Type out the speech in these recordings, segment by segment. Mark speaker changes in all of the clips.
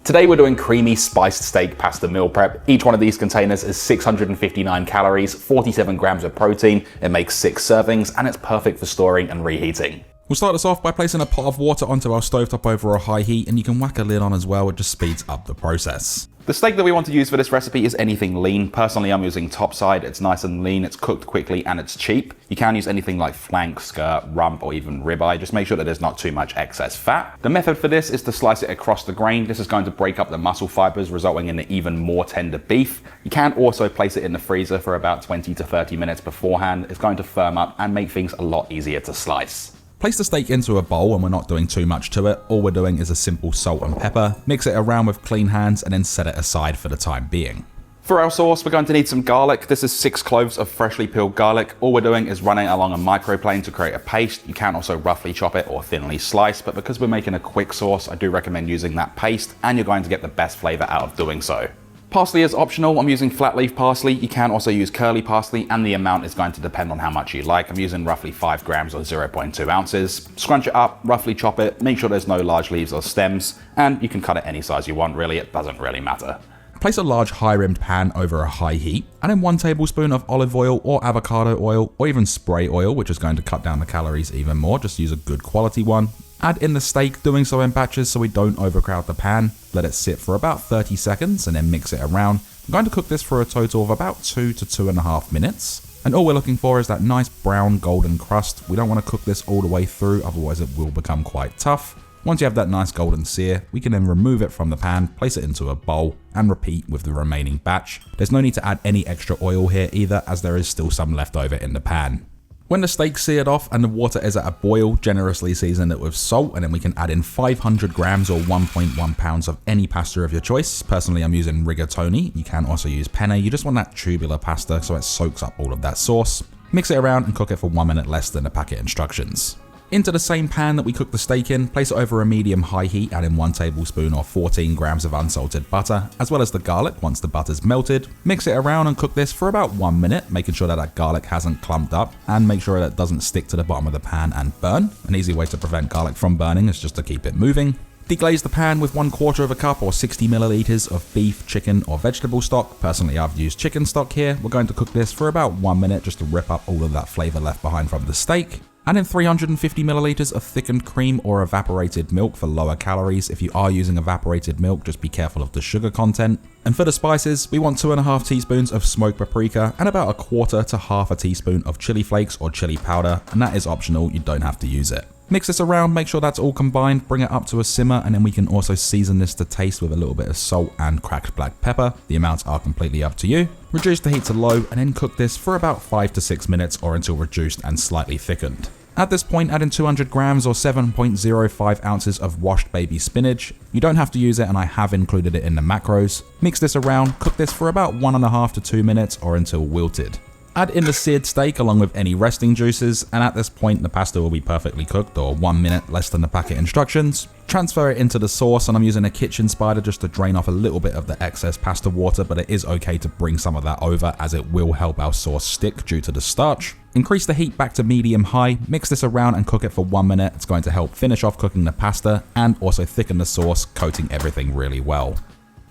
Speaker 1: Today we're doing creamy spiced steak pasta meal prep. Each one of these containers is 659 calories, 47 grams of protein, it makes 6 servings, and it's perfect for storing and reheating.
Speaker 2: We'll start this off by placing a pot of water onto our stovetop over a high heat, and you can whack a lid on as well, it just speeds up the process.
Speaker 1: The steak that we want to use for this recipe is anything lean. Personally, I'm using topside. It's nice and lean, it's cooked quickly, and it's cheap. You can use anything like flank, skirt, rump, or even ribeye. Just make sure that there's not too much excess fat. The method for this is to slice it across the grain. This is going to break up the muscle fibers, resulting in an even more tender beef. You can also place it in the freezer for about 20 to 30 minutes beforehand. It's going to firm up and make things a lot easier to slice.
Speaker 2: Place the steak into a bowl, and we're not doing too much to it. All we're doing is a simple salt and pepper, mix it around with clean hands, and then set it aside for the time being.
Speaker 1: For our sauce, we're going to need some garlic. This is 6 cloves of freshly peeled garlic. All we're doing is running along a microplane to create a paste. You can also roughly chop it or thinly slice, but because we're making a quick sauce, I do recommend using that paste, and you're going to get the best flavor out of doing so. Parsley is optional. I'm using flat leaf parsley. You can also use curly parsley, and the amount is going to depend on how much you like. I'm using roughly 5 grams or 0.2 ounces. Scrunch it up, roughly chop it, make sure there's no large leaves or stems, and you can cut it any size you want, really. It doesn't really matter.
Speaker 2: Place a large high-rimmed pan over a high heat, and then 1 tablespoon of olive oil or avocado oil, or even spray oil, which is going to cut down the calories even more. Just use a good quality one. Add in the steak, doing so in batches so we don't overcrowd the pan. Let it sit for about 30 seconds and then mix it around. I'm going to cook this for a total of about 2 to 2.5 minutes. And all we're looking for is that nice brown golden crust. We don't want to cook this all the way through, otherwise it will become quite tough. Once you have that nice golden sear, we can then remove it from the pan, place it into a bowl, and repeat with the remaining batch. There's no need to add any extra oil here either, as there is still some left over in the pan. When the steak's seared off and the water is at a boil, generously season it with salt, and then we can add in 500 grams or 1.1 pounds of any pasta of your choice. Personally, I'm using rigatoni. You can also use penne. You just want that tubular pasta so it soaks up all of that sauce. Mix it around and cook it for 1 minute less than the packet instructions. Into the same pan that we cooked the steak in, place it over a medium-high heat, add in 1 tablespoon or 14 grams of unsalted butter, as well as the garlic once the butter's melted. Mix it around and cook this for about 1 minute, making sure that garlic hasn't clumped up, and make sure that it doesn't stick to the bottom of the pan and burn. An easy way to prevent garlic from burning is just to keep it moving. Deglaze the pan with 1/4 cup or 60 milliliters of beef, chicken, or vegetable stock. Personally, I've used chicken stock here. We're going to cook this for about 1 minute just to rip up all of that flavor left behind from the steak. And then 350 milliliters of thickened cream or evaporated milk for lower calories. If you are using evaporated milk, just be careful of the sugar content. And for the spices, we want 2.5 teaspoons of smoked paprika and about 1/4 to 1/2 teaspoon of chili flakes or chili powder, and that is optional, you don't have to use it. Mix this around, make sure that's all combined, bring it up to a simmer, and then we can also season this to taste with a little bit of salt and cracked black pepper. The amounts are completely up to you. Reduce the heat to low and then cook this for about 5 to 6 minutes or until reduced and slightly thickened. At this point, add in 200 grams or 7.05 ounces of washed baby spinach. You don't have to use it, and I have included it in the macros. Mix this around, cook this for about 1.5 to 2 minutes or until wilted. Add in the seared steak along with any resting juices, and at this point the pasta will be perfectly cooked or 1 minute less than the packet instructions. Transfer it into the sauce, and I'm using a kitchen spider just to drain off a little bit of the excess pasta water, but it is okay to bring some of that over as it will help our sauce stick due to the starch. Increase the heat back to medium-high, mix this around and cook it for 1 minute. It's going to help finish off cooking the pasta and also thicken the sauce, coating everything really well.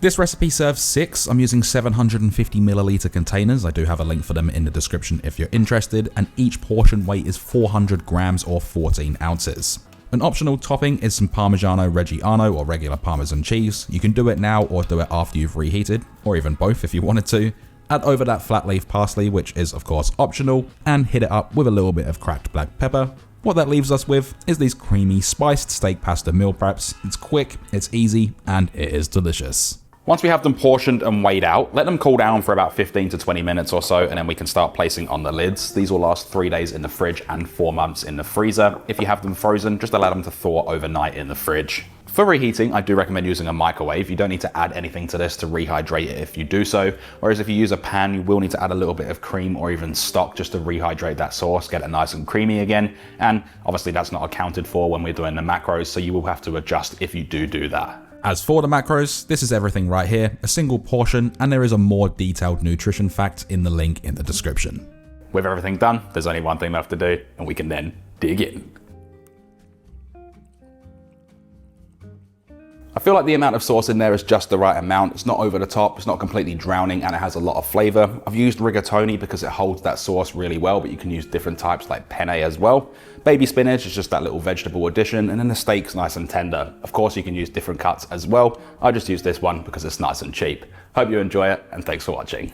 Speaker 2: This recipe serves 6. I'm using 750 milliliter containers. I do have a link for them in the description if you're interested, and each portion weight is 400 grams or 14 ounces. An optional topping is some Parmigiano Reggiano or regular Parmesan cheese. You can do it now or do it after you've reheated, or even both if you wanted to. Add over that flat leaf parsley, which is of course optional, and hit it up with a little bit of cracked black pepper. What that leaves us with is these creamy spiced steak pasta meal preps. It's quick, it's easy, and it is delicious.
Speaker 1: Once we have them portioned and weighed out, let them cool down for about 15 to 20 minutes or so, and then we can start placing on the lids. These will last 3 days in the fridge and 4 months in the freezer. If you have them frozen, just allow them to thaw overnight in the fridge. For reheating, I do recommend using a microwave. You don't need to add anything to this to rehydrate it if you do so. Whereas if you use a pan, you will need to add a little bit of cream or even stock just to rehydrate that sauce, get it nice and creamy again. And obviously that's not accounted for when we're doing the macros, so you will have to adjust if you do that.
Speaker 2: As for the macros, this is everything right here, a single portion, and there is a more detailed nutrition fact in the link in the description.
Speaker 1: With everything done, there's only one thing left to do, and we can then dig in. I feel like the amount of sauce in there is just the right amount. It's not over the top, it's not completely drowning, and it has a lot of flavor. I've used rigatoni because it holds that sauce really well, but you can use different types like penne as well. Baby spinach is just that little vegetable addition, and then the steak's nice and tender. Of course, you can use different cuts as well. I just use this one because it's nice and cheap. Hope you enjoy it, and thanks for watching.